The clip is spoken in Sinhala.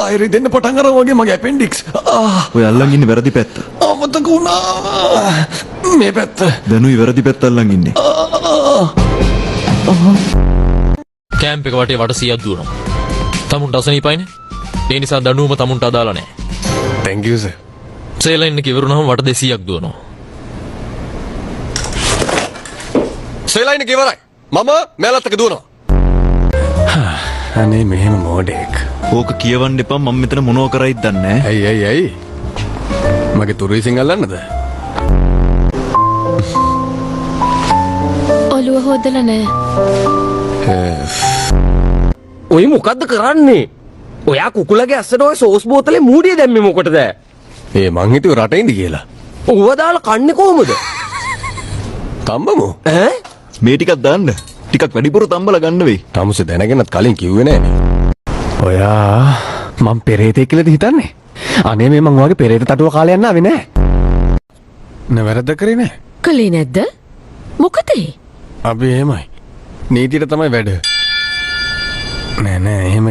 ආයෙ දෙන්න පටන් අරන් වගේ මගේ ඇපෙන්ඩික්ස්. ඔය අල්ලන් ඉන්නේ වැරදි පැත්ත. අමතක වුණා. මේ පැත්ත. දනුයි වැරදි පැත්ත අල්ලන් ඉන්නේ. කැම්ප් එක වටේ වට 100ක් දුවනවා. තමුන්ට අසනීපයිනේ. ඒ නිසා දඬුවම තමුන්ට අදාළ නැහැ. thank you sir. සේලයින් එක ඉවරුනහම වට 200ක් දුවනවා. සේලයින් එක ඉවරයි. මම මෙලත් එක දුවනවා. අනේ මෙහෙම මොඩෙක්. ඕක කියවන්න එපා මම මෙතන මොනව කරයිද දන්නේ නැහැ. ඇයි මගේ තුරුයිසින් අල්ලන්නද? ඔළුව හොදලා නැහැ. ඔය මොකද්ද කරන්නේ? ඔයා කුකුලගේ අස්සට ඔය සෝස් බෝතලේ මූඩිය දැම්මේ මොකටද? මං හිතුවේ රටේ ඉඳි කියලා. ඌව දාලා කන්නේ කොහමද? තම්බමු. ඈ? මේ ටිකක් දාන්න. ටිකක් වැඩිපුර තම්බලා ගන්න වෙයි. තමුසේ දැනගෙනත් කලින් කිව්වේ නෑනේ. ඔයා මං පෙරේතෙක් කියලාද හිතන්නේ? අනේ මේ මං ඔයාගේ පෙරේත තටුව කාලේ යන්න ආවේ නෑ. නවරද කරේ නෑ. කලේ නැද්ද? මොකද ඒ? අපි එහෙමයි. නීතියට තමයි වැඩ. නෑ එහෙම